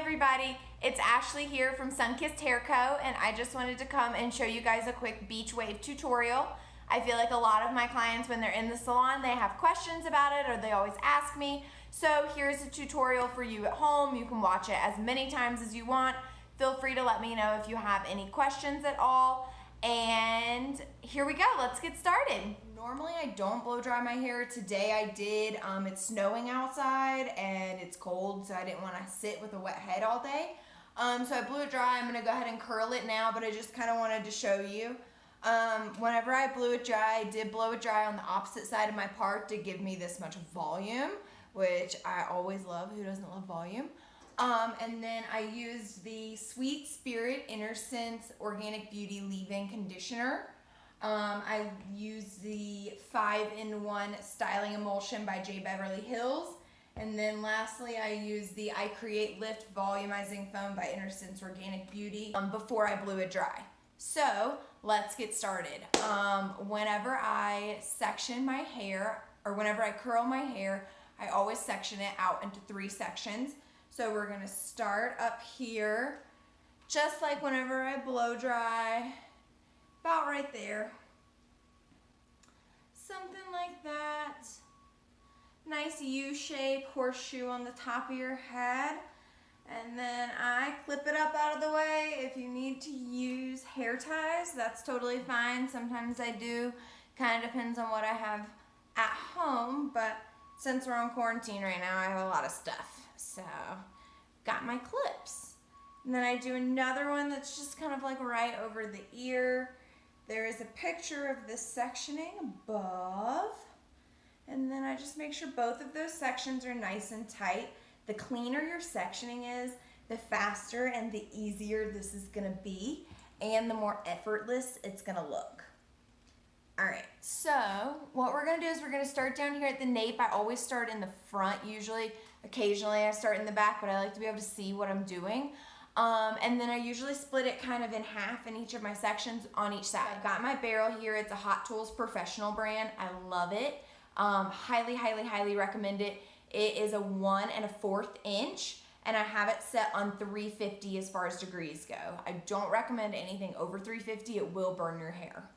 everybody, it's Ashley here from Sunkissed Hair Co. and I just wanted to come and show you guys a quick beach wave tutorial. I feel like a lot of my clients, when they're in the salon, they have questions about it or they always ask me. So here's a tutorial for you at home. You can watch it as many times as you want. Feel free to let me know if you have any questions at all. And here we go, let's get started. Normally I don't blow dry my hair. Today I did. It's snowing outside and it's cold, so I didn't want to sit with a wet head all day. So I blew it dry. I'm going to go ahead and curl it now, but I just kind of wanted to show you. Whenever I blew it dry, I did blow it dry on the opposite side of my part to give me this much volume, which I always love. Who doesn't love volume? And then I used the Sweet Spirit Inner Sense Organic Beauty Leave-In Conditioner. I used the 5-in-1 Styling Emulsion by J. Beverly Hills. And then lastly, I used the I Create Lift Volumizing Foam by Inner Sense Organic Beauty before I blew it dry. So let's get started. Whenever I section my hair, or whenever I curl my hair, I always section it out into 3 sections. So we're gonna start up here, just like whenever I blow dry, about right there. Something like that. Nice U-shape horseshoe on the top of your head. And then I clip it up out of the way. If you need to use hair ties, that's totally fine. Sometimes I do. Kind of depends on what I have at home, but since we're on quarantine right now, I have a lot of stuff. So, got my clips. And then I do another one that's just kind of like right over the ear. There is a picture of this sectioning above. And then I just make sure both of those sections are nice and tight. The cleaner your sectioning is, the faster and the easier this is gonna be, and the more effortless it's gonna look. All right, so what we're gonna do is we're gonna start down here at the nape. I always start in the front usually. Occasionally I start in the back, but I like to be able to see what I'm doing. And then I usually split it kind of in half in each of my sections on each side. I've got my barrel here. It's a Hot Tools Professional brand. I love it. Highly, highly, highly recommend it. It is a 1 1/4 inch, and I have it set on 350 as far as degrees go. I don't recommend anything over 350. It will burn your hair.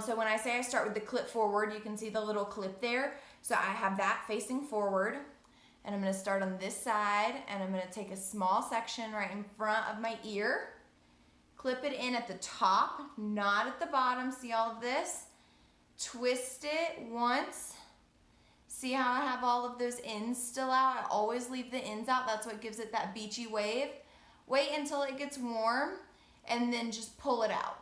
So when I say I start with the clip forward, you can see the little clip there. So I have that facing forward, and I'm going to start on this side, and I'm going to take a small section right in front of my ear, clip it in at the top, not at the bottom. See all of this? Twist it once. See how I have all of those ends still out? I always leave the ends out. That's what gives it that beachy wave. Wait until it gets warm, and then just pull it out.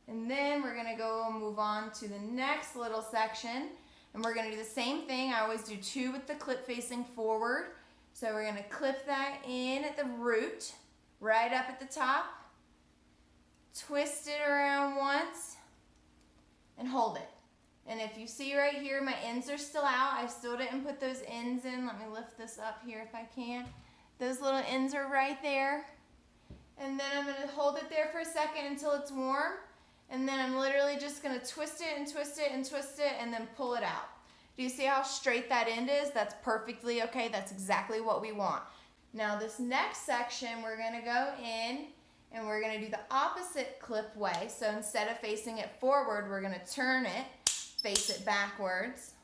And then we're gonna go move on to the next little section, and we're gonna do the same thing. I always do 2 with the clip facing forward. So we're gonna clip that in at the root, right up at the top, twist it around once, and hold it. And if you see right here, my ends are still out. I still didn't put those ends in. Let me lift this up here if I can. Those little ends are right there. And then I'm gonna hold it there for a second until it's warm. And then I'm literally just gonna twist it and twist it and twist it and then pull it out. Do you see how straight that end is? That's perfectly okay. That's exactly what we want. Now this next section, we're gonna go in and we're gonna do the opposite clip way. So instead of facing it forward, we're gonna turn it, face it backwards,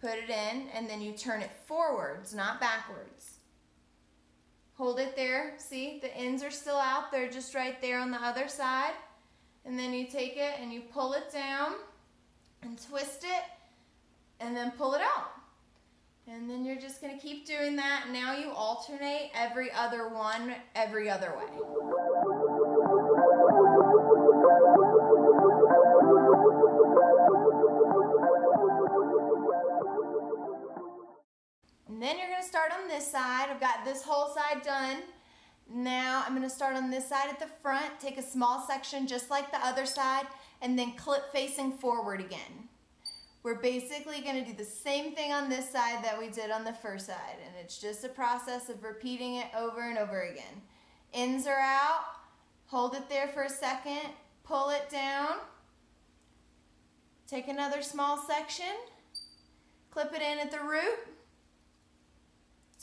put it in, and then you turn it forwards, not backwards. Hold it there. See, the ends are still out. They're just right there on the other side. And then you take it and you pull it down and twist it and then pull it out. And then you're just gonna keep doing that. Now you alternate every other one, every other way. And then you're gonna start on this side. I've got this whole side done. Now I'm going to start on this side at the front, take a small section just like the other side, and then clip facing forward again. We're basically going to do the same thing on this side that we did on the first side, and it's just a process of repeating it over and over again. Ends are out, hold it there for a second, pull it down, take another small section, clip it in at the root,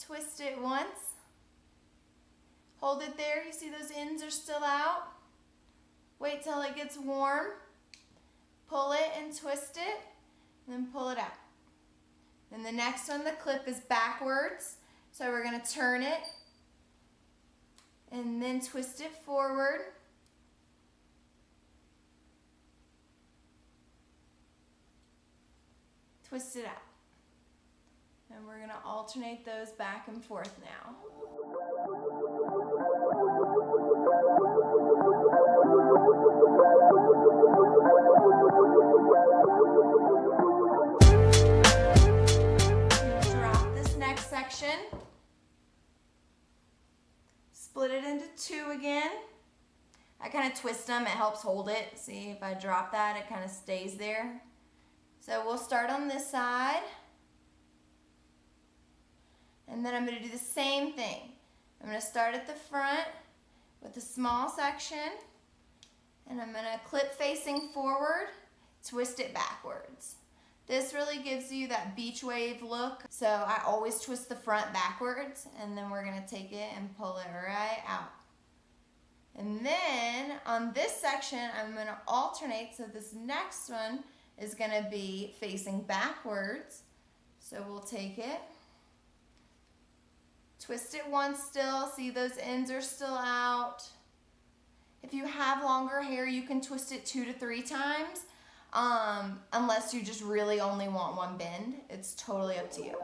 twist it once, Hold it there. You see those ends are still out. Wait till it gets warm. Pull it and twist it, and then pull it out. Then the next one, the clip is backwards. So we're going to turn it and then twist it forward. Twist it out. And we're going to alternate those back and forth now. Drop this next section. Split it into two again. I kind of twist them, it helps hold it. See, if I drop that, it kind of stays there. So we'll start on this side. And then I'm going to do the same thing. I'm going to start at the front with a small section. And I'm going to clip facing forward, twist it backwards. This really gives you that beach wave look. So I always twist the front backwards, and then we're going to take it and pull it right out. And then on this section, I'm going to alternate. So this next one is going to be facing backwards. So we'll take it, twist it once still. See, those ends are still out. If you have longer hair, you can twist it 2 to 3 times, unless you just really only want one bend. It's totally up to you.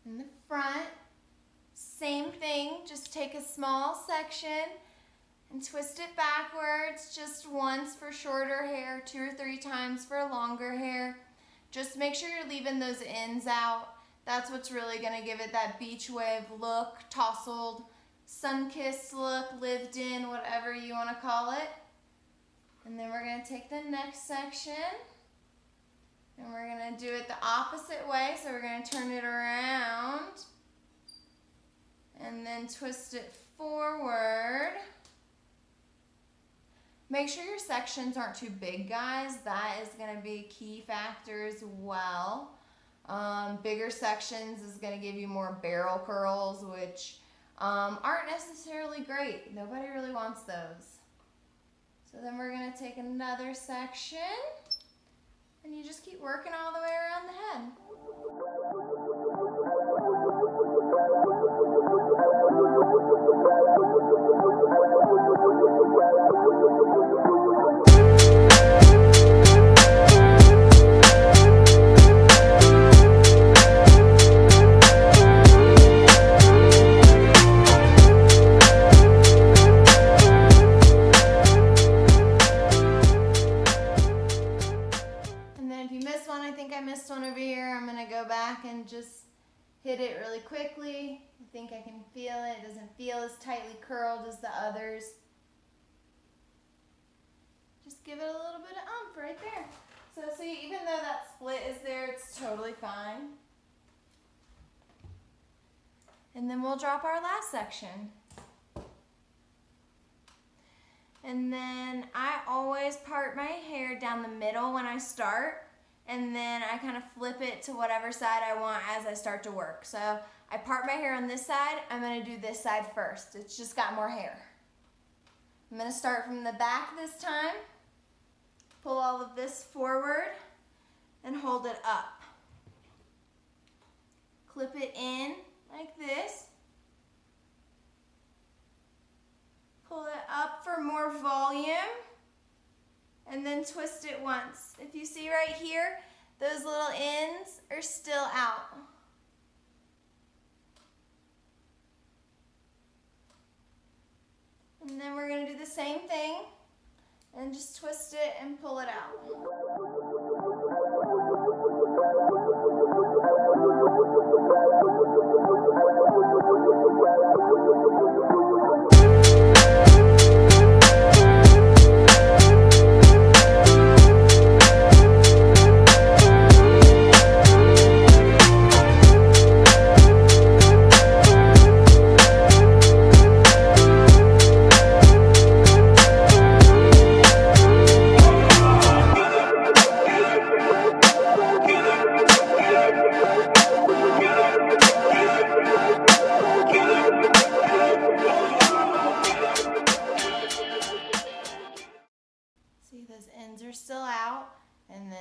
In the front, same thing, just take a small section and twist it backwards just once for shorter hair, 2 or 3 times for longer hair. Just make sure you're leaving those ends out. That's what's really going to give it that beach wave look, tousled, sun-kissed look, lived in, whatever you want to call it. And then we're going to take the next section. And we're going to do it the opposite way, so we're going to turn it around and then twist it forward. Make sure your sections aren't too big, guys. That is going to be a key factor as well. Bigger sections is going to give you more barrel curls, which aren't necessarily great. Nobody really wants those. So then we're going to take another section. And you just keep working all the way around the head. And just hit it really quickly. I think I can feel it. It doesn't feel as tightly curled as the others. Just give it a little bit of oomph right there. So see, even though that split is there, it's totally fine. And then we'll drop our last section. And then I always part my hair down the middle when I start. And then I kind of flip it to whatever side I want as I start to work. So I part my hair on this side. I'm going to do this side first. It's just got more hair. I'm going to start from the back this time. Pull all of this forward and hold it up. Clip it in like this. Pull it up for more volume. And then twist it once. If you see right here, those little ends are still out. And then we're going to do the same thing and just twist it and pull it out.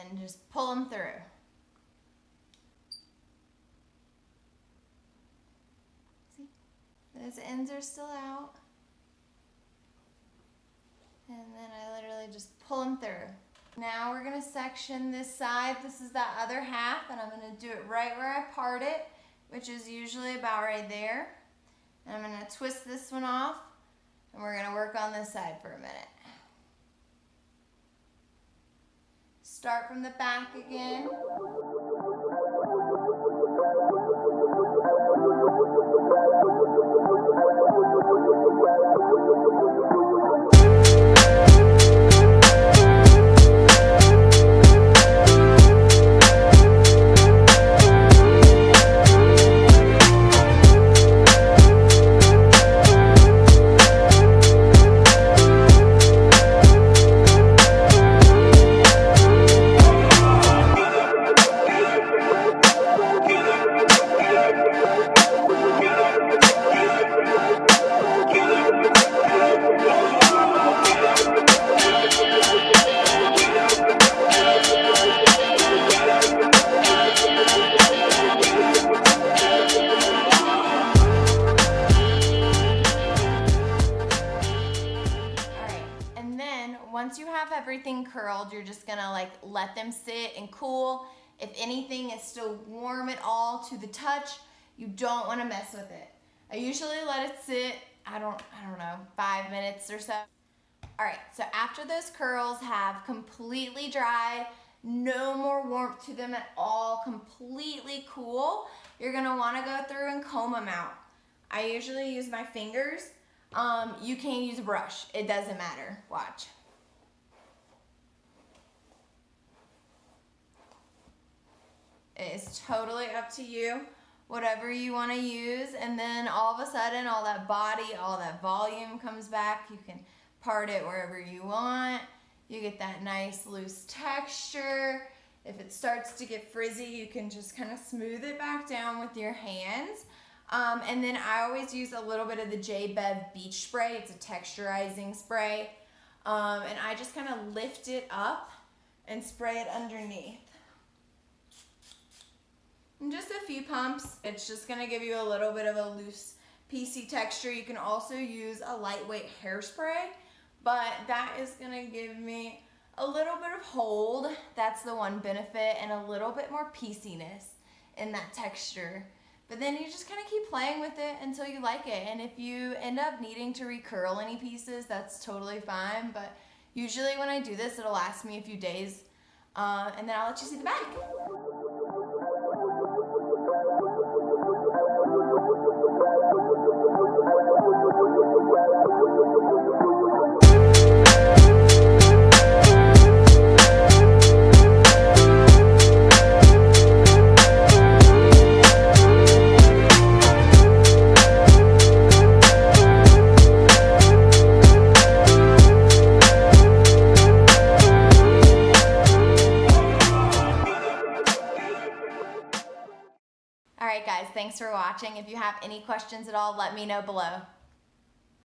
then just pull them through. See, those ends are still out. And then I literally just pull them through. Now we're gonna section this side. This is that other half, and I'm gonna do it right where I part it, which is usually about right there. And I'm gonna twist this one off, and we're gonna work on this side for a minute. Start from the back again. Once you have everything curled, you're just gonna like let them sit and cool. If anything is still warm at all to the touch, you don't wanna mess with it. I usually let it sit, I don't know, 5 minutes or so. All right, so after those curls have completely dried, no more warmth to them at all, completely cool, you're gonna wanna go through and comb them out. I usually use my fingers. You can use a brush, it doesn't matter, watch. It's totally up to you, whatever you want to use, and then all of a sudden all that body, all that volume comes back. You can part it wherever you want. You get that nice loose texture. If it starts to get frizzy, you can just kind of smooth it back down with your hands. And then I always use a little bit of the J-Bev Beach Spray. It's a texturizing spray. And I just kind of lift it up and spray it underneath. And just a few pumps. It's just gonna give you a little bit of a loose, piecey texture. You can also use a lightweight hairspray, but that is gonna give me a little bit of hold. That's the one benefit, and a little bit more pieciness in that texture. But then you just kind of keep playing with it until you like it. And if you end up needing to recurl any pieces, that's totally fine. But usually when I do this, it'll last me a few days. And then I'll let you see the back. All right, guys, thanks for watching. If you have any questions at all, let me know below.